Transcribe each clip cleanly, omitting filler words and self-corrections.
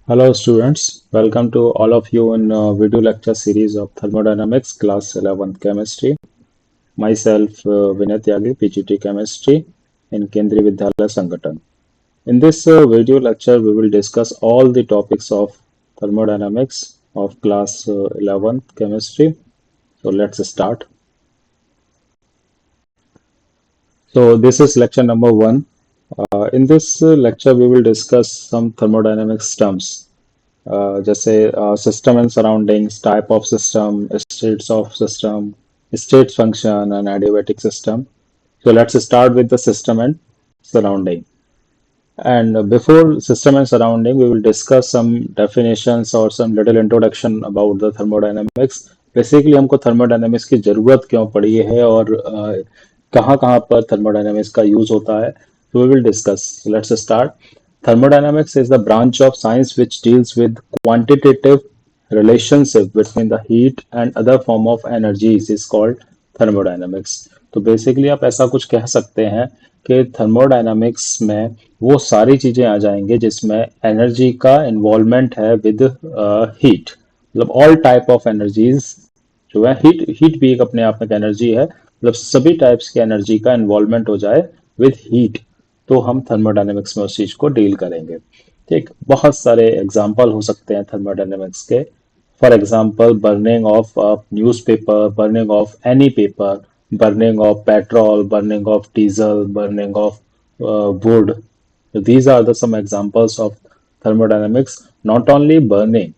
Hello students, welcome to all of you in video lecture series of thermodynamics class 11th chemistry. Myself Vinay Tyagi, PGT chemistry in Kendriya Vidyalaya Sangathan. In this video lecture we will discuss all the topics of thermodynamics of class 11th chemistry. So let's start. So this is lecture number 1. In this lecture we will discuss some thermodynamics terms जैसे system and surroundings type of system states function and adiabatic system so let's start with the system and surrounding. And before system and surrounding, we will discuss some definitions or some little introduction about the thermodynamics. Basically, हमको thermodynamics की जरूरत क्यों पड़ी है और कहाँ कहाँ पर thermodynamics का use होता है. So we will discuss. So let's start. Thermodynamics is the branch of science which deals with quantitative relationship between the heat and other form of energies is called thermodynamics. तो basically आप ऐसा कुछ कह सकते हैं कि थर्मोडायनामिक्स में वो सारी चीजें आ जाएंगे जिसमें एनर्जी का इन्वॉल्वमेंट है विद हीट, मतलब ऑल टाइप ऑफ एनर्जीज जो है, हीट भी एक अपने आप में एक एनर्जी है, मतलब सभी टाइप्स की एनर्जी का इन्वॉल्वमेंट हो जाए विद हीट, तो हम थर्मोडायनेमिक्स में उस चीज को डील करेंगे. ठीक, बहुत सारे एग्जाम्पल हो सकते हैं थर्मोडायनेमिक्स के. For example burning of news paper, burning of any paper, burning of petrol, burning of diesel, burning of wood. So these are the some examples of thermodynamics. Not only burning,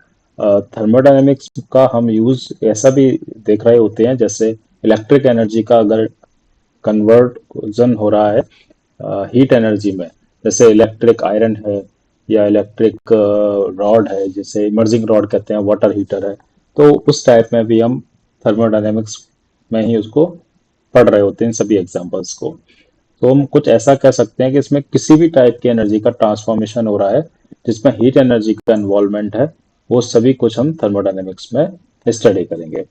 thermodynamics का हम use ऐसा भी देख रहे होते हैं जैसे electric energy का अगर कन्वर्जन हो रहा है हीट एनर्जी में, जैसे इलेक्ट्रिक आयरन है या इलेक्ट्रिक रॉड है, जैसे इमर्जिंग रॉड कहते हैं, वाटर हीटर है, तो उस टाइप में भी हम थर्मोडायनेमिक्स में ही उसको पढ़ रहे होते हैं सभी एग्जांपल्स को. तो हम कुछ ऐसा कह सकते हैं कि इसमें किसी भी टाइप की एनर्जी का ट्रांसफॉर्मेशन हो रहा है जिसमें हीट एनर्जी का इन्वॉल्वमेंट है, वो सभी कुछ हम थर्मोडायनेमिक्स में स्टडी करेंगे.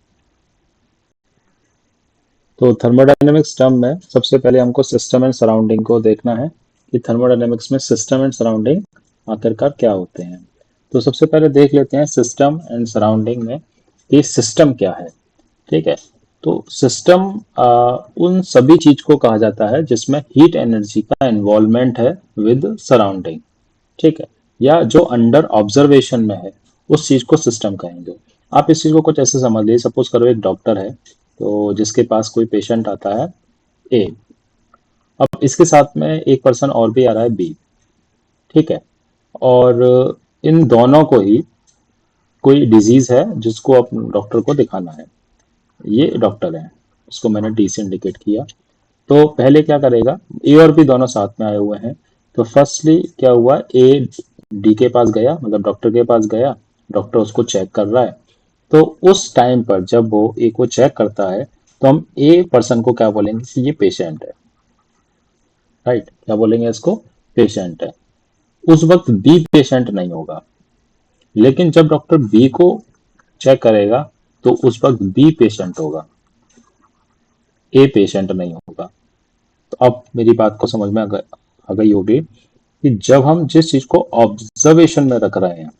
तो थर्मोडायनेमिक्स टर्म में सबसे पहले हमको सिस्टम एंड सराउंडिंग को देखना है कि थर्मोडायनेमिक्स में सिस्टम एंड सराउंडिंग आखिरकार क्या होते हैं. तो सबसे पहले देख लेते हैं सिस्टम एंड सराउंडिंग में कि सिस्टम क्या है. ठीक है, तो सिस्टम उन सभी चीज को कहा जाता है जिसमें हीट एनर्जी का इन्वॉल्वमेंट है विद सराउंडिंग. ठीक है, या जो अंडर ऑब्जर्वेशन में है उस चीज को सिस्टम कहेंगे. आप इस चीज को कुछ ऐसे समझ लीजिए, सपोज करो एक डॉक्टर है तो जिसके पास कोई पेशेंट आता है ए, अब इसके साथ में एक पर्सन और भी आ रहा है बी. ठीक है, और इन दोनों को ही कोई डिजीज है जिसको अपने डॉक्टर को दिखाना है. ये डॉक्टर है, इसको मैंने डी से इंडिकेट किया. तो पहले क्या करेगा, ए और बी दोनों साथ में आए हुए हैं, तो फर्स्टली क्या हुआ, ए डी के पास गया, मतलब डॉक्टर के पास गया, डॉक्टर उसको चेक कर रहा है. तो उस टाइम पर जब वो ए को चेक करता है तो हम ए पर्सन को क्या बोलेंगे कि ये पेशेंट है. राइट, क्या बोलेंगे, इसको पेशेंट है. उस वक्त बी पेशेंट नहीं होगा, लेकिन जब डॉक्टर बी को चेक करेगा तो उस वक्त बी पेशेंट होगा, ए पेशेंट नहीं होगा. तो अब मेरी बात को समझ में आ गई होगी कि जब हम जिस चीज को ऑब्जर्वेशन में रख रहे हैं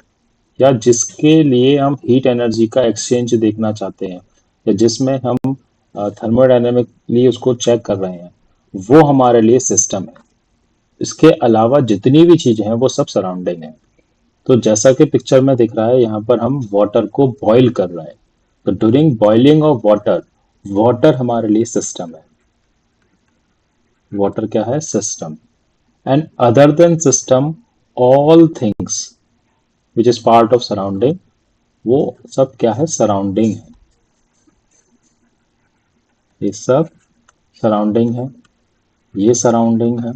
या जिसके लिए हम हीट एनर्जी का एक्सचेंज देखना चाहते हैं या जिसमें हम थर्मोडायनेमिकली उसको चेक कर रहे हैं, वो हमारे लिए सिस्टम है. इसके अलावा जितनी भी चीजें हैं वो सब सराउंडिंग है. तो जैसा कि पिक्चर में दिख रहा है, यहाँ पर हम वाटर को बॉईल कर रहे हैं, तो during boiling of water, water हमारे लिए सिस्टम है. वाटर क्या है, system. And other than system, all things which is part of surrounding, वो सब क्या है, सराउंडिंग है. ये सब सराउंडिंग है, ये सराउंडिंग है,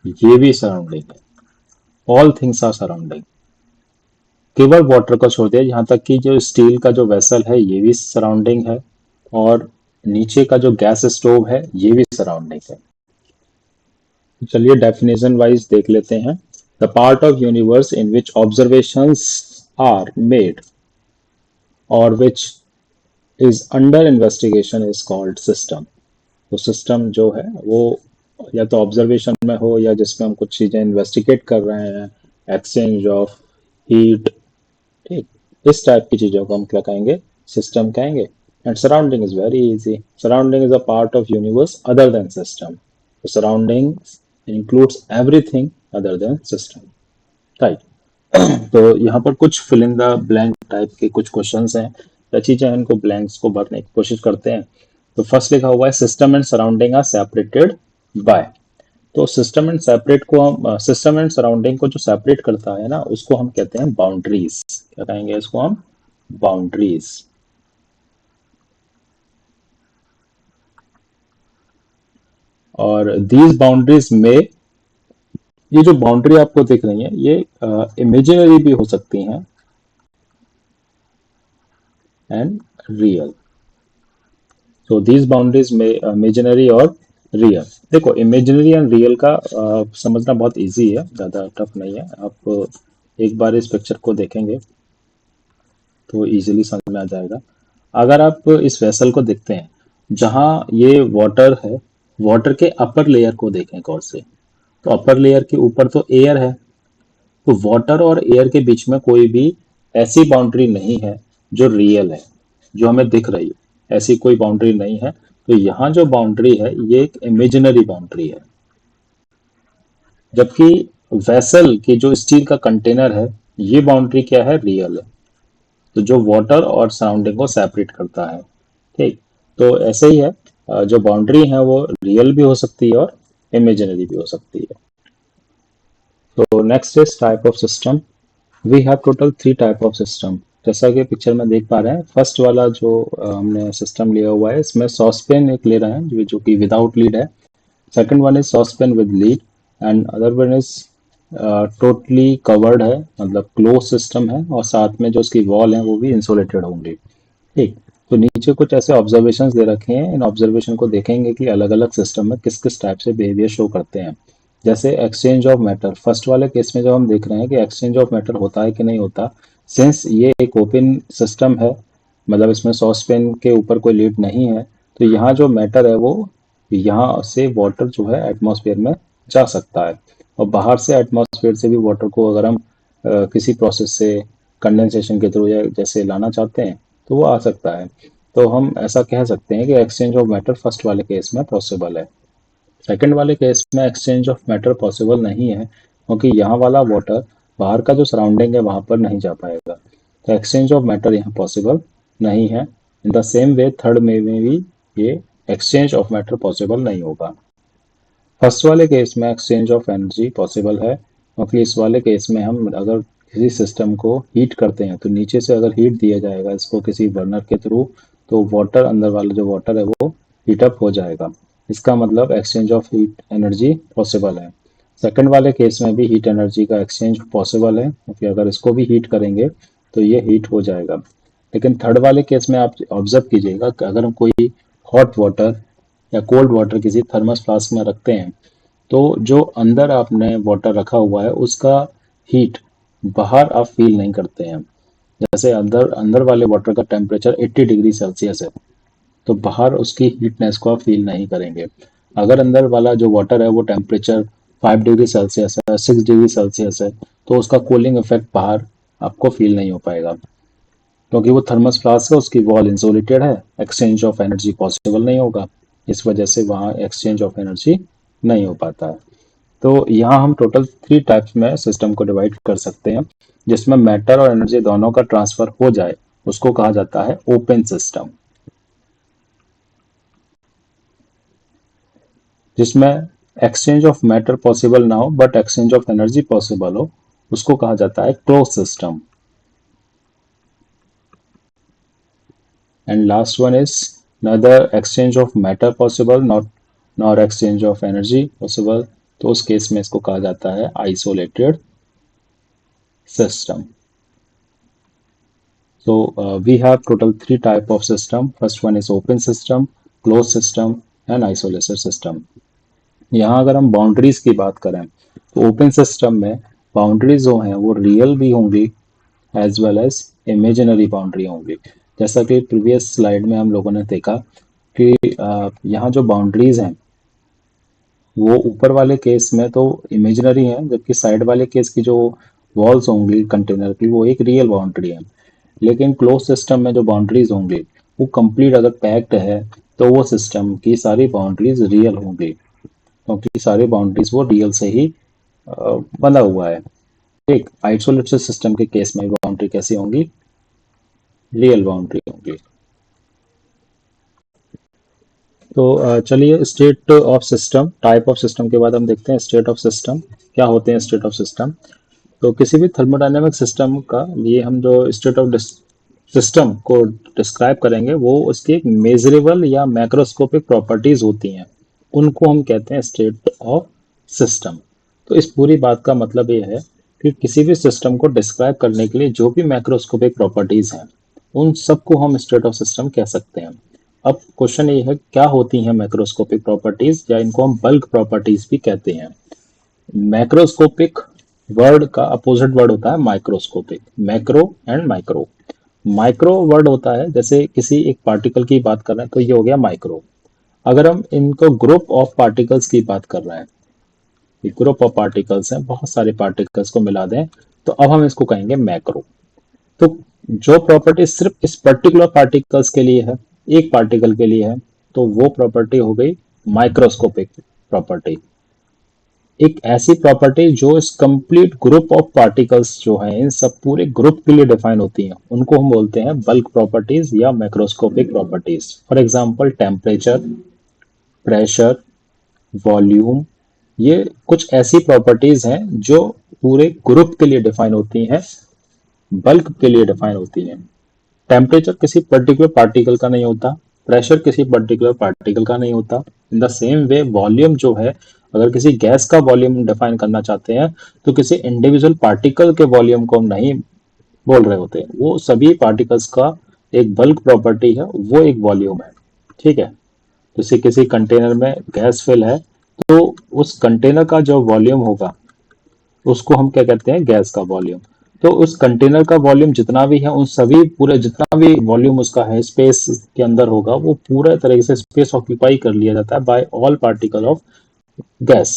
ये भी सराउंडिंग है. All things are surrounding. केवल वाटर को छोड़ दिया, यहाँ तक कि जो स्टील का जो वेसल है ये भी सराउंडिंग है, और नीचे का जो गैस स्टोव है ये भी सराउंडिंग है. तो चलिए डेफिनेशन वाइज देख लेते हैं. The part of universe in which observations are made और which is under investigation is called system. तो सिस्टम जो है वो या तो ऑब्जर्वेशन में हो या जिसमें हम कुछ चीजें इन्वेस्टिगेट कर रहे हैं एक्सचेंज ऑफ हीट, ठीक, इस टाइप की चीजों को हम क्या कहेंगे, सिस्टम कहेंगे। And surrounding is very easy, surrounding is a part of universe other than system, surroundings includes everything other than system, right. तो यहाँ पर कुछ fill in the blank type के कुछ क्वेश्चंस हैं, रची जाए इनको ब्लैंक्स को भरने की कोशिश करते हैं। तो फर्स्ट लिखा हुआ है system and surrounding are separated by. तो सिस्टम एंड सेपरेट को हम, सिस्टम एंड सराउंडिंग को जो सेपरेट करता है ना, उसको हम कहते हैं बाउंड्रीज। क्या कहेंगे इसको हम, बाउंड्रीज। और दीज बाउंड्रीज में, ये जो बाउंड्री आपको दिख रही है ये इमेजिनरी भी हो सकती हैं एंड रियल। तो दीज बाउंड्रीज में इमेजिनरी और रियल। देखो इमेजिनरी एंड रियल का समझना बहुत इजी है, ज़्यादा टफ नहीं है। आप एक बार इस पिक्चर को देखेंगे तो इजीली समझ में आ जाएगा। अगर आप इस वेसल को देखते हैं, जहाँ ये वाटर है, वाटर के अपर लेयर को देखें गौर से, तो अपर लेयर के ऊपर तो एयर है। तो वाटर और एयर के बीच में कोई भी ऐसी बाउंड्री नहीं है जो रियल है, जो हमें दिख रही है, ऐसी कोई बाउंड्री नहीं है। तो यहाँ जो बाउंड्री है ये एक इमेजिनरी बाउंड्री है, जबकि वेसल की जो स्टील का कंटेनर है, ये बाउंड्री क्या है, रियल है। तो जो वाटर और सराउंडिंग को सेपरेट करता है, ठीक। तो ऐसे ही है, जो बाउंड्री है वो रियल भी हो सकती है और इमेजिनरी भी हो सकती है। तो next is type of system. We have total 3 type of system. जैसा कि पिक्चर में देख पा रहे हैं, फर्स्ट वाला जो हमने सिस्टम लिया हुआ है, इसमें सॉसपेन एक ले रहे हैं जो कि विदाउट लीड है। Second one is saucepan with lead and other one is totally covered है, मतलब क्लोज सिस्टम है, और साथ में जो उसकी वॉल है वो भी इंसुलेटेड होंगी, ठीक। तो नीचे कुछ ऐसे ऑब्जर्वेशंस दे रखे हैं, इन ऑब्जर्वेशन को देखेंगे कि अलग अलग सिस्टम में किस किस टाइप से बिहेवियर शो करते हैं। जैसे एक्सचेंज ऑफ मैटर, फर्स्ट वाले केस में जो हम देख रहे हैं कि एक्सचेंज ऑफ मैटर होता है कि नहीं होता, सिंस ये एक ओपन सिस्टम है, मतलब इसमें सॉस पेन के ऊपर कोई लीड नहीं है, तो यहाँ जो मैटर है वो, यहाँ से वाटर जो है एटमॉस्फेयर में जा सकता है, और बाहर से एटमॉस्फेयर से भी वाटर को अगर हम किसी प्रोसेस से कंडेंसेशन के थ्रू या जैसे लाना चाहते हैं तो वो आ सकता है। तो हम ऐसा कह सकते हैं कि एक्सचेंज ऑफ मैटर फर्स्ट वाले केस में पॉसिबल है। सेकंड वाले केस में एक्सचेंज ऑफ मैटर पॉसिबल नहीं है, क्योंकि यहाँ वाला वाटर बाहर का जो सराउंडिंग है वहां पर नहीं जा पाएगा। तो एक्सचेंज ऑफ मैटर यहाँ पॉसिबल नहीं है। In the same way third में भी ये एक्सचेंज ऑफ मैटर पॉसिबल नहीं होगा। फर्स्ट वाले केस में एक्सचेंज ऑफ एनर्जी पॉसिबल है, क्योंकि इस वाले केस में हम अगर किसी सिस्टम को हीट करते हैं तो नीचे से अगर हीट दिया जाएगा इसको किसी बर्नर के थ्रू, तो वाटर, अंदर वाला जो वाटर है वो हीटअप हो जाएगा। इसका मतलब exchange of heat energy possible है। सेकंड वाले केस में भी हीट एनर्जी का एक्सचेंज पॉसिबल है, क्योंकि अगर इसको भी हीट करेंगे तो ये हीट हो जाएगा। लेकिन थर्ड वाले केस में आप ऑब्जर्व कीजिएगा कि अगर हम कोई हॉट वाटर या कोल्ड वाटर किसी थर्मस फ्लास्क में रखते हैं, तो जो अंदर आपने वाटर रखा हुआ है उसका हीट बाहर आप फील नहीं करते हैं। जैसे अंदर अंदर वाले वाटर का टेम्परेचर 80 डिग्री सेल्सियस है, तो बाहर उसकी हीटनेस को आप फील नहीं करेंगे। अगर अंदर वाला जो वाटर है वो टेम्परेचर 5 डिग्री सेल्सियस है, 6 डिग्री सेल्सियस है, तो उसका कूलिंग इफेक्ट बाहर आपको फील नहीं हो पाएगा, क्योंकि वो थर्मस फ्लास्क है, उसकी वॉल इंसुलेटेड है, एक्सचेंज ऑफ एनर्जी पॉसिबल नहीं होगा। इस वजह से वहाँ एक्सचेंज ऑफ एनर्जी नहीं हो पाता है। तो यहाँ हम टोटल 3 टाइप्स में सिस्टम को डिवाइड कर सकते हैं, जिसमें मैटर और एनर्जी दोनों का ट्रांसफर हो जाए उसको कहा जाता है ओपन सिस्टम। जिसमें एक्सचेंज ऑफ मैटर पॉसिबल ना हो but exchange of energy possible हो, उसको कहा जाता है close system. And last one is neither exchange of matter possible not nor exchange of energy possible, तो उस केस में इसको कहा जाता है isolated system. So we have total 3 type of system. First one is open system, closed system and isolated system. यहाँ अगर हम बाउंड्रीज की बात करें तो ओपन सिस्टम में बाउंड्रीज जो हैं वो रियल भी होंगी as well as imaginary boundary होंगी। जैसा कि प्रीवियस स्लाइड में हम लोगों ने देखा कि यहाँ जो बाउंड्रीज हैं वो ऊपर वाले केस में तो इमेजिनरी हैं, जबकि साइड वाले केस की जो वॉल्स होंगी कंटेनर की वो एक रियल बाउंड्री है। लेकिन क्लोज सिस्टम में जो बाउंड्रीज होंगी वो कंप्लीट अगर पैक्ड है तो वो सिस्टम की सारी बाउंड्रीज रियल होंगी, क्योंकि सारी बाउंड्रीज वो रियल से ही बना हुआ है। एक आइसोलेटेड सिस्टम के केस में बाउंड्री कैसी होंगी, रियल बाउंड्री होंगी। तो चलिए state of system, type of system के बाद हम देखते हैं स्टेट ऑफ सिस्टम क्या होते हैं। स्टेट ऑफ सिस्टम तो किसी भी थर्मोडायनेमिक सिस्टम का ये हम जो स्टेट ऑफ सिस्टम को डिस्क्राइब करेंगे वो उसकी एक मेजरेबल या मैक्रोस्कोपिक प्रॉपर्टीज होती हैं, उनको हम कहते हैं स्टेट ऑफ सिस्टम। तो इस पूरी बात का मतलब ये है कि किसी भी सिस्टम को डिस्क्राइब करने के लिए जो भी मैक्रोस्कोपिक प्रॉपर्टीज हैं उन सबको हम स्टेट ऑफ सिस्टम कह सकते हैं। अब क्वेश्चन ये है क्या होती हैं मैक्रोस्कोपिक प्रॉपर्टीज, या इनको हम बल्क प्रॉपर्टीज भी कहते हैं। मैक्रोस्कोपिक वर्ड का अपोजिट वर्ड होता है microscopic, macro and micro. Micro word होता है जैसे किसी एक पार्टिकल की बात कर रहे हैं तो ये हो गया माइक्रो। अगर हम इनको ग्रुप ऑफ पार्टिकल्स की बात कर रहे हैं, ये ग्रुप ऑफ पार्टिकल्स हैं, बहुत सारे पार्टिकल्स को मिला दें तो अब हम इसको कहेंगे मैक्रो। तो जो प्रॉपर्टी सिर्फ इस पर्टिकुलर पार्टिकल्स के लिए है, एक पार्टिकल के लिए है, तो वो प्रॉपर्टी हो गई माइक्रोस्कोपिक प्रॉपर्टी। एक ऐसी प्रॉपर्टी जो इस कंप्लीट ग्रुप ऑफ पार्टिकल्स जो है इन सब पूरे ग्रुप के लिए डिफाइन होती हैं उनको हम बोलते हैं बल्क प्रॉपर्टीज या macroscopic properties. For example temperature, pressure, volume, ये कुछ ऐसी प्रॉपर्टीज हैं जो पूरे ग्रुप के लिए डिफाइन होती हैं, बल्क के लिए डिफाइन होती हैं। टेम्परेचर किसी पर्टिकुलर पार्टिकल का नहीं होता, प्रेशर किसी पर्टिकुलर पार्टिकल का नहीं होता। In the same way volume जो है, अगर किसी गैस का वॉल्यूम डिफाइन करना चाहते हैं तो किसी इंडिविजुअल पार्टिकल के वॉल्यूम को हम नहीं बोल रहे होते, वो सभी पार्टिकल्स का एक बल्क प्रॉपर्टी है, वो एक वॉल्यूम है। ठीक है, जैसे किसी कंटेनर में गैस फिल है तो उस कंटेनर का जो वॉल्यूम होगा उसको हम क्या कहते हैं, गैस का वॉल्यूम। तो उस कंटेनर का वॉल्यूम जितना भी है उन सभी पूरे जितना भी वॉल्यूम उसका है स्पेस के अंदर होगा वो पूरा तरीके से स्पेस ऑक्यूपाई कर लिया जाता है by all particle of gas.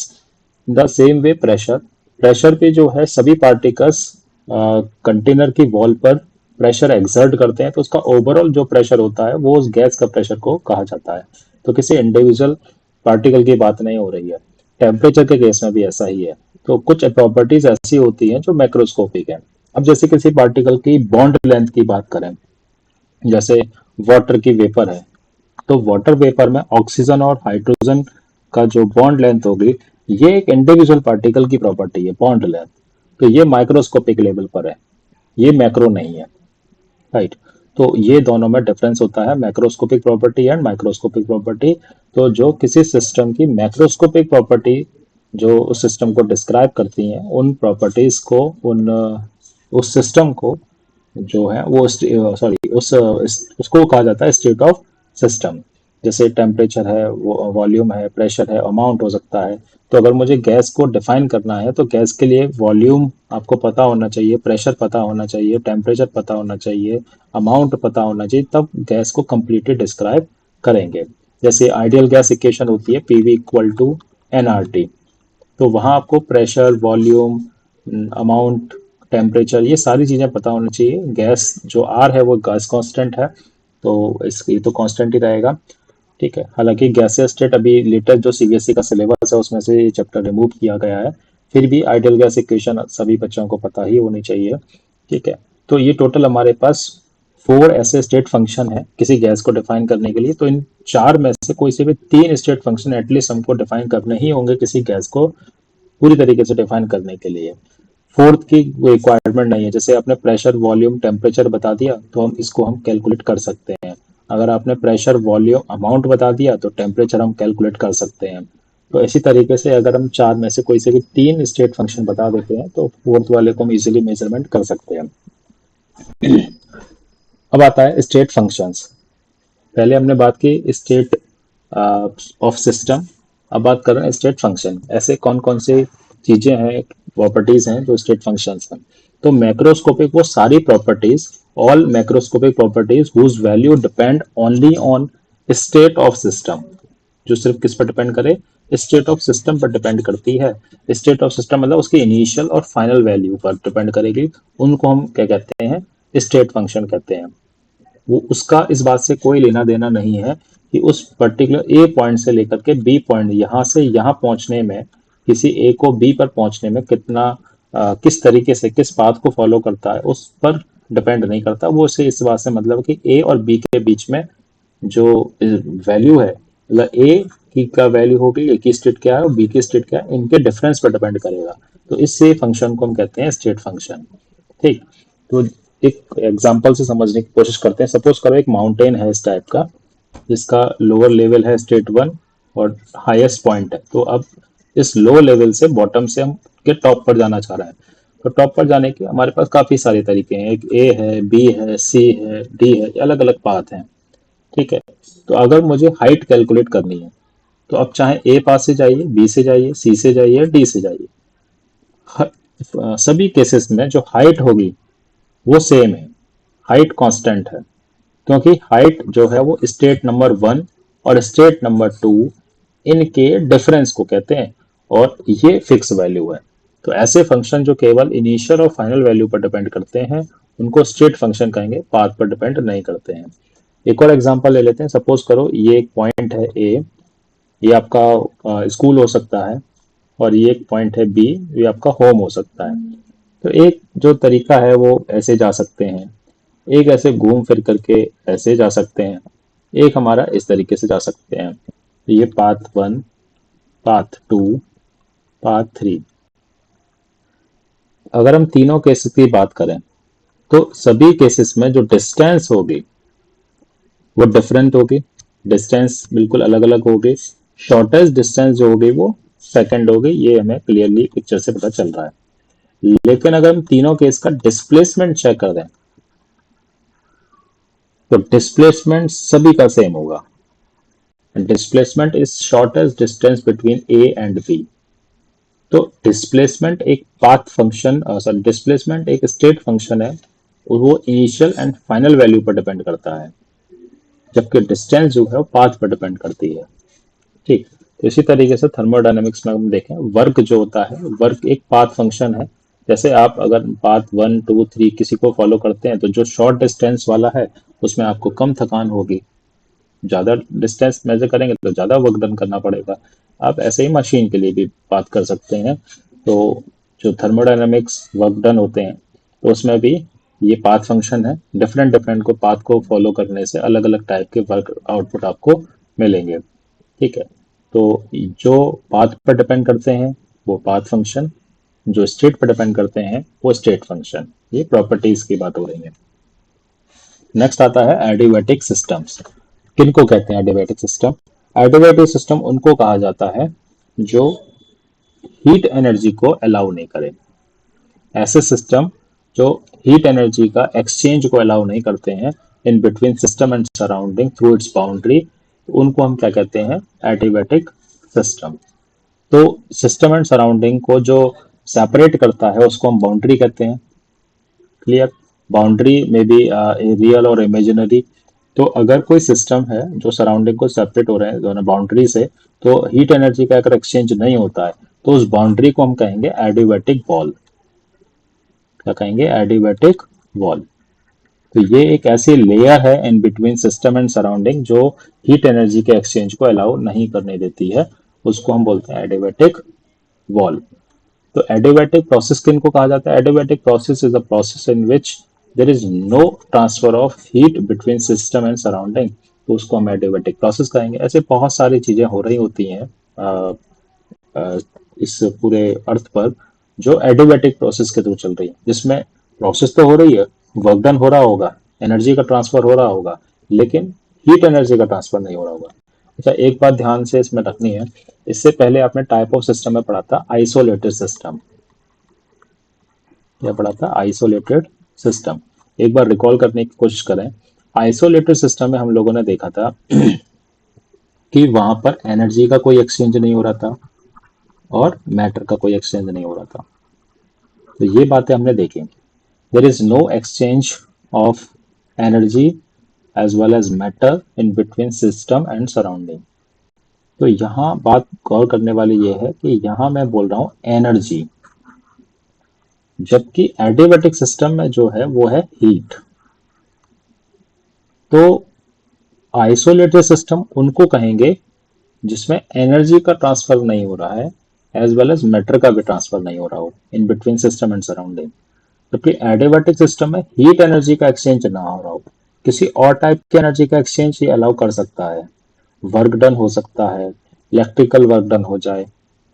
The same way pressure, pressure पे जो है सभी पार्टिकल्स कंटेनर की वॉल पर प्रेशर एक्सर्ट करते हैं तो उसका ओवरऑल जो प्रेशर होता है वो उस गैस का प्रेशर को कहा जाता है। तो किसी इंडिविजुअल पार्टिकल की बात नहीं हो रही है। टेम्परेचर के केस में भी ऐसा ही है। तो कुछ प्रॉपर्टीज ऐसी होती हैं जो मैक्रोस्कोपिक है। अब जैसे किसी पार्टिकल की बॉन्ड लेंथ की बात करें, जैसे वाटर की वेपर है, तो वाटर वेपर में ऑक्सीजन और हाइड्रोजन का जो बॉन्ड लेंथ होगी ये एक इंडिविजुअल पार्टिकल की प्रॉपर्टी है बॉन्ड लेंथ। तो ये माइक्रोस्कोपिक लेवल पर है, ये मैक्रो नहीं है। राइट, तो ये दोनों में डिफरेंस होता है, macroscopic property and microscopic property. तो जो किसी सिस्टम की मैक्रोस्कोपिक प्रॉपर्टी जो उस सिस्टम को डिस्क्राइब करती हैं उन प्रॉपर्टीज को उस सिस्टम को जो है वो सॉरी उसको कहा जाता है स्टेट ऑफ सिस्टम। जैसे टेम्परेचर है, वॉल्यूम है, प्रेशर है, अमाउंट हो सकता है। तो अगर मुझे गैस को डिफाइन करना है तो गैस के लिए वॉल्यूम आपको पता होना चाहिए, प्रेशर पता होना चाहिए, टेम्परेचर पता होना चाहिए, अमाउंट पता होना चाहिए, तब गैस को कंप्लीटली डिस्क्राइब करेंगे। जैसे आइडियल गैस इक्वेशन होती है पीवी इक्वल टू एनआरटी, तो वहाँ आपको प्रेशर, वॉल्यूम, अमाउंट, टेम्परेचर ये सारी चीज़ें पता होनी चाहिए। गैस जो आर है वो गैस कांस्टेंट है तो इसकी तो कांस्टेंट ही रहेगा। ठीक है, हालांकि गैसीय स्टेट अभी लेटेस्ट जो सीबीएसई का सिलेबस है उसमें से ये चैप्टर रिमूव किया गया है, फिर भी आइडियल गैस इक्वेशन सभी बच्चों को पता ही होनी चाहिए। ठीक है, तो ये टोटल हमारे पास 4 ऐसे स्टेट फंक्शन है किसी गैस को डिफाइन करने के लिए। तो इन 4 में से कोई से भी 3 स्टेट फंक्शन एटलीस्ट हमको डिफाइन करने ही होंगे किसी गैस को पूरी तरीके से डिफाइन करने के लिए। फोर्थ की रिक्वायरमेंट नहीं है। जैसे आपने प्रेशर, वॉल्यूम, टेम्परेचर बता दिया तो हम कैलकुलेट कर सकते हैं। अगर आपने प्रेशर, वॉल्यूम, अमाउंट बता दिया तो टेम्परेचर हम कैलकुलेट कर सकते हैं। तो इसी तरीके से अगर हम 4 में से कोई से भी 3 स्टेट फंक्शन बता देते हैं तो फोर्थ वाले को हम इजीली मेजरमेंट कर सकते हैं। अब आता है स्टेट फंक्शंस। पहले हमने बात की स्टेट ऑफ सिस्टम, अब बात कर रहे हैं स्टेट फंक्शन। ऐसे कौन कौन से चीजें हैं, प्रॉपर्टीज हैं जो स्टेट फंक्शंस हैं। तो मैक्रोस्कोपिक वो सारी properties, all macroscopic properties whose value depend only on state of system, जो सिर्फ किस पर डिपेंड करे, स्टेट ऑफ सिस्टम पर डिपेंड करती है। स्टेट ऑफ सिस्टम मतलब उसकी इनिशियल और फाइनल वैल्यू पर डिपेंड करेगी। उनको हम क्या कहते हैं, स्टेट फंक्शन कहते हैं। वो उसका इस बात से कोई लेना देना नहीं है कि उस पर्टिकुलर ए पॉइंट से लेकर के बी पॉइंट यहाँ से यहाँ पहुंचने में, किसी ए को बी पर पहुंचने में कितना किस तरीके से किस पाथ को फॉलो करता है उस पर डिपेंड नहीं करता। वो से इस बात से मतलब कि ए और बी के बीच में जो वैल्यू है, मतलब ए की का वैल्यू होगी, ए की स्टेट क्या है और बी की स्टेट क्या है, इनके डिफरेंस पर डिपेंड करेगा। तो इससे फंक्शन को हम कहते हैं स्टेट फंक्शन। ठीक। तो एक एग्जांपल से समझने की कोशिश करते हैं। सपोज करो एक माउंटेन है इस टाइप का, जिसका लोअर लेवल है स्टेट वन और हाईएस्ट पॉइंट है। तो अब इस लो लेवल से बॉटम से हम के टॉप पर जाना चाह रहे हैं। तो टॉप पर जाने के हमारे पास काफी सारे तरीके हैं। एक ए है, बी है, सी है, डी है, अलग अलग पाथ हैं। ठीक है। तो अगर मुझे हाइट कैलकुलेट करनी है, तो अब चाहे ए पास से जाइए, बी से जाइए, सी से जाइए, डी से जाइए, सभी केसेस में जो हाइट होगी वो सेम है, हाइट कांस्टेंट है। क्योंकि हाइट जो है वो स्टेट नंबर वन और स्टेट नंबर टू इनके डिफरेंस को कहते हैं, और ये फिक्स वैल्यू है। तो ऐसे फंक्शन जो केवल इनिशियल और फाइनल वैल्यू पर डिपेंड करते हैं उनको स्टेट फंक्शन कहेंगे, पाथ पर डिपेंड नहीं करते हैं। एक और एग्जांपल ले लेते हैं। सपोज करो ये एक पॉइंट है ए, ये आपका स्कूल हो सकता है, और ये एक पॉइंट है बी, ये आपका होम हो सकता है। तो एक जो तरीका है वो ऐसे जा सकते हैं, एक ऐसे घूम फिर करके ऐसे जा सकते हैं, एक हमारा इस तरीके से जा सकते हैं। तो ये path one, path two, path three. अगर हम तीनों केसेस की बात करें तो सभी केसेस में जो डिस्टेंस होगी वो डिफरेंट होगी, डिस्टेंस बिल्कुल अलग अलग होगी। शॉर्टेस्ट डिस्टेंस जो होगी वो सेकंड होगी, ये हमें क्लियरली पिक्चर से पता चल रहा है। लेकिन अगर हम तीनों केस का डिस्प्लेसमेंट चेक कर दें तो डिस्प्लेसमेंट सभी का सेम होगा। Displacement is shortest distance between A and B. तो डिस्प्लेसमेंट एक पाथ फंक्शन, सॉरी डिस्प्लेसमेंट एक स्टेट फंक्शन है और वो इनिशियल एंड फाइनल वैल्यू पर डिपेंड करता है, जबकि डिस्टेंस जो है वो पाथ पर डिपेंड करती है। ठीक। तो इसी तरीके से थर्मोडायनेमिक्स में हम देखें, वर्क जो होता है, वर्क एक पाथ फंक्शन है। जैसे आप अगर पाथ वन टू थ्री किसी को फॉलो करते हैं तो जो शॉर्ट डिस्टेंस वाला है उसमें आपको कम थकान होगी, ज्यादा डिस्टेंस मेजर करेंगे तो ज्यादा वर्क डन करना पड़ेगा। आप ऐसे ही मशीन के लिए भी बात कर सकते हैं। तो जो थर्मोडायनेमिक्स वर्क डन होते हैं तो उसमें भी ये पाथ फंक्शन है, डिफरेंट डिफरेंट को पाथ को फॉलो करने से अलग अलग टाइप के वर्क आउटपुट आपको मिलेंगे। ठीक है। तो जो पाथ पर डिपेंड करते हैं वो पाथ फंक्शन, जो स्टेट पर डिपेंड करते हैं वो स्टेट फंक्शन। ये प्रॉपर्टीज की बात हो रही है। नेक्स्ट आता है एडियाबैटिक सिस्टम्स। किनको कहते हैं एडियाबैटिक सिस्टम? एडियाबैटिक सिस्टम उनको कहा जाता है जो हीट एनर्जी को अलाउ नहीं करे। ऐसे सिस्टम जो हीट एनर्जी का एक्सचेंज को अलाउ नहीं करते हैं इन between system and surrounding through it's boundary, उनको हम क्या कहते हैं? Adiabatic system. तो सिस्टम एंड सराउंडिंग को जो सेपरेट करता है उसको हम बाउंड्री कहते हैं। क्लियर? बाउंड्री में भी रियल और इमेजिनरी। तो अगर कोई सिस्टम है जो सराउंडिंग को सेपरेट हो रहे हैं दोनों बाउंड्री से, तो हीट एनर्जी का अगर एक्सचेंज नहीं होता है तो उस बाउंड्री को हम कहेंगे एडियाबैटिक वॉल। क्या कहेंगे? Adiabatic wall. तो ये एक ऐसी लेयर है in between system and surrounding जो हीट एनर्जी के एक्सचेंज को अलाउ नहीं करने देती है, उसको हम बोलते हैं एडियाबैटिक वॉल। तो एडियाबैटिक प्रोसेस किनको कहा जाता है? Adiabatic process is a process in which there is no transfer of heat between system and surrounding, तो उसको हम एडियाबैटिक प्रोसेस कहेंगे। ऐसे बहुत सारी चीजें हो रही होती हैं इस पूरे अर्थ पर जो एडियाबैटिक प्रोसेस के थ्रू चल रही है, जिसमें प्रोसेस तो हो रही है, वर्क डन हो रहा होगा, एनर्जी का ट्रांसफर हो रहा होगा, लेकिन हीट एनर्जी का ट्रांसफर नहीं हो रहा होगा। अच्छा, एक बात ध्यान से इसमें रखनी है। इससे पहले आपने टाइप ऑफ सिस्टम में पढ़ा था आइसोलेटेड सिस्टम। क्या पढ़ा था? Isolated system. एक बार रिकॉल करने की कोशिश करें। आइसोलेटेड सिस्टम में हम लोगों ने देखा था कि वहां पर एनर्जी का कोई एक्सचेंज नहीं हो रहा था और मैटर का कोई एक्सचेंज नहीं हो रहा था। तो ये बातें हमने देखी। There is no exchange of energy as well as matter in between system and surrounding. तो यहाँ बात गौर करने वाली ये है कि यहाँ मैं बोल रहा हूँ एनर्जी, जबकि एडियाबैटिक सिस्टम में जो है वो है हीट। तो आइसोलेटेड सिस्टम उनको कहेंगे जिसमें एनर्जी का ट्रांसफर नहीं हो रहा है, एज वेल एज मैटर का भी ट्रांसफर नहीं हो रहा हो इन बिटवीन सिस्टम एंड सराउंडिंग। जबकि एडियाबैटिक सिस्टम में हीट एनर्जी का एक्सचेंज ना हो रहा हो, किसी और टाइप की एनर्जी का एक्सचेंज ये अलाउ कर सकता है। वर्क डन हो सकता है, इलेक्ट्रिकल वर्क डन हो जाए,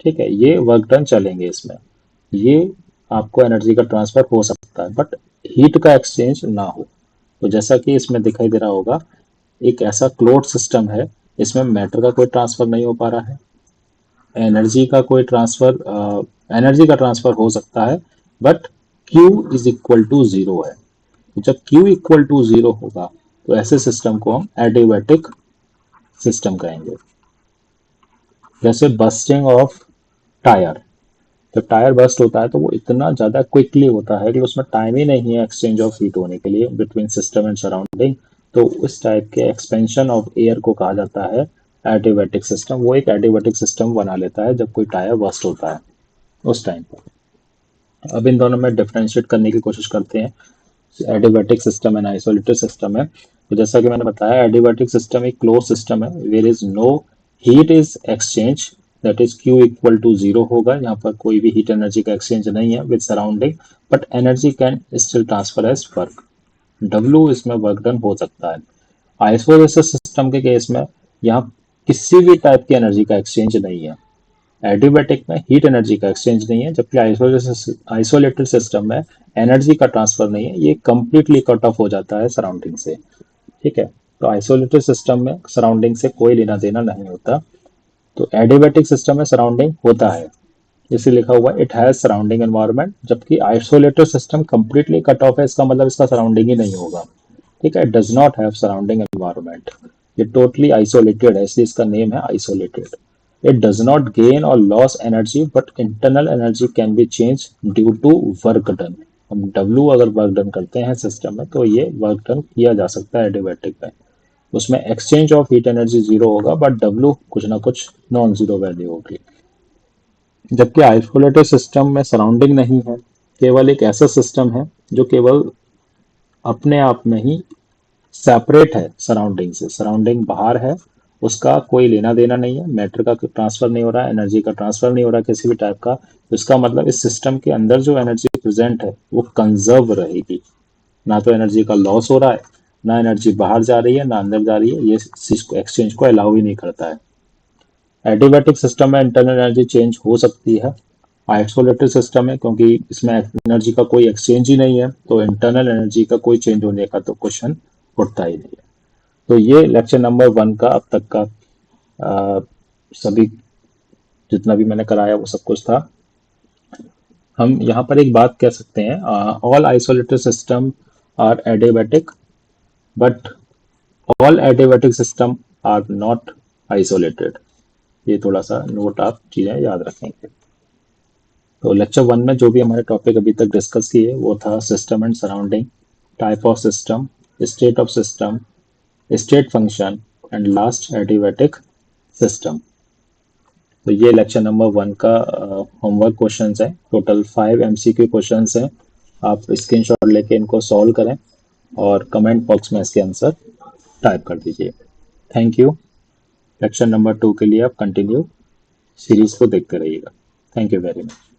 ठीक है, ये वर्क डन चलेंगे इसमें, ये आपको एनर्जी का ट्रांसफर हो सकता है, बट हीट का एक्सचेंज ना हो। तो जैसा कि इसमें दिखाई दे रहा होगा, एक ऐसा क्लोज सिस्टम है, इसमें मैटर का कोई ट्रांसफर नहीं हो पा रहा है, एनर्जी का कोई ट्रांसफर, एनर्जी का ट्रांसफर हो सकता है, but Q is equal to zero है। तो जब Q इक्वल टू जीरो होगा तो ऐसे सिस्टम को हम एडियाबैटिक सिस्टम कहेंगे। जैसे बस्टिंग ऑफ टायर, जब टायर बस्ट होता है तो वो इतना ज़्यादा क्विकली होता है कि उसमें टाइम ही नहीं है एक्सचेंज ऑफ हीट होने के लिए बिटवीन सिस्टम एंड सराउंडिंग। तो उस टाइप के एक्सपेंशन ऑफ एयर को कहा जाता है एडियाबैटिक सिस्टम। वो एक एडियाबैटिक सिस्टम बना लेता है जब कोई टायर बस्ट होता है उस टाइम पर। अब इन दोनों में डिफरेंशिएट करने की कोशिश करते हैं, adiabatic system and isolated system है। तो जैसा कि मैंने बताया, एडियाबैटिक सिस्टम एक क्लोज सिस्टम है where is no heat is exchange, that is Q equal to zero होगा, यहाँ पर कोई भी हीट एनर्जी का एक्सचेंज नहीं है with surrounding, but energy can still transfer as work, W इसमें वर्क डन हो सकता है। आइसोलेटेड सिस्टम के केस में यहाँ किसी भी टाइप की एनर्जी का एक्सचेंज नहीं है, एडियाबैटिक में हीट एनर्जी का एक्सचेंज नहीं है, जबकि आइसोलेटेड सिस्टम में एनर्जी का ट्रांसफर नहीं है, ये कंप्लीटली कट ऑफ हो जाता है सराउंडिंग से, ठीक है। तो आइसोलेटेड सिस्टम में सराउंडिंग से कोई लेना देना नहीं होता। तो एडियाबैटिक सिस्टम में सराउंडिंग होता है, इसे लिखा हुआ इट हैज सराउंडिंग एनवायरनमेंट, जबकि isolated system completely cut off है, इसका मतलब इसका सराउंडिंग ही नहीं होगा, ठीक है। Does not have surrounding environment, ये टोटली आइसोलेटेड है, इसलिए इसका नेम है isolated. It does not gain or lose energy, but internal energy can be changed due to work done. हम W अगर वर्क डन करते हैं सिस्टम में तो ये वर्क डन किया जा सकता है एडियाबैटिक में, उसमें exchange of heat energy zero होगा, बट W कुछ ना कुछ नॉन जीरो वैल्यू होगी। जबकि आइसोलेटेड सिस्टम में सराउंडिंग नहीं है, केवल एक ऐसा सिस्टम है जो केवल अपने आप में ही सेपरेट है सराउंडिंग से, सराउंडिंग बाहर है, उसका कोई लेना देना नहीं है, मैटर का ट्रांसफर नहीं हो रहा है, एनर्जी का ट्रांसफर नहीं हो रहा है किसी भी टाइप का। तो इसका मतलब इस सिस्टम के अंदर जो एनर्जी प्रेजेंट है वो कंजर्व रहेगी, ना तो एनर्जी का लॉस हो रहा है, ना एनर्जी बाहर जा रही है ना अंदर जा रही है, ये चीज को एक्सचेंज को अलाउ ही नहीं करता है। एडियाबैटिक सिस्टम में इंटरनल एनर्जी चेंज हो सकती है, आइसोलेटेड सिस्टम है क्योंकि इसमें एनर्जी का कोई एक्सचेंज ही नहीं है, तो इंटरनल एनर्जी का कोई चेंज होने का तो क्वेश्चन उठता ही नहीं है। तो ये लेक्चर नंबर 1 का अब तक का सभी जितना भी मैंने कराया वो सब कुछ था। हम यहाँ पर एक बात कह सकते हैं, all isolated system are adiabatic, but all adiabatic system are not isolated. ये थोड़ा सा नोट आप चीज़ें याद रखेंगे। तो लेक्चर 1 में जो भी हमारे टॉपिक अभी तक डिस्कस किए वो था system and surrounding, type of system, state of system, state function and last adiabatic system. तो ये लेक्चर नंबर 1 का होमवर्क क्वेश्चंस है, टोटल 5 MCQ क्वेश्चंस हैं। आप स्क्रीनशॉट लेके इनको सॉल्व करें और कमेंट बॉक्स में इसके आंसर टाइप कर दीजिए। Thank you. लेक्चर नंबर 2 के लिए आप कंटिन्यू सीरीज को देखते रहिएगा। Thank you very much.